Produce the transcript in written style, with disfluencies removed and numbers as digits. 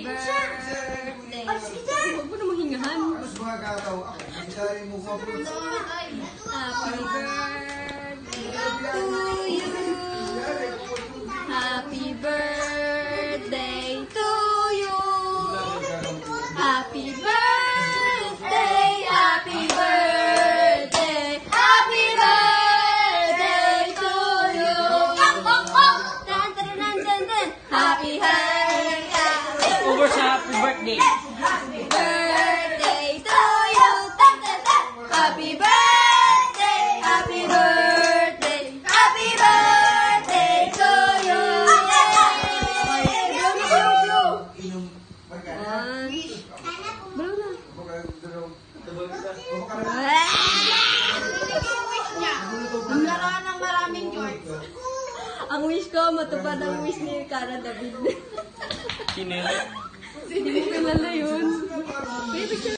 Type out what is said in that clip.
birthday. Huwag mo na mahingahan. Happy birthday to you. Happy birthday to you. Happy birthday, happy birthday, happy birthday to you. Dan, dan, dan, dan, dan. Happy birthday. Over sa happy birthday. Happy birthday to you. Dan, dan, dan. Happy birthday, happy birthday, happy birthday to you. Blow na. Magkaroon ng maraming George. Ang wish ko, matupad ang wish ni Cara David. Sino yun?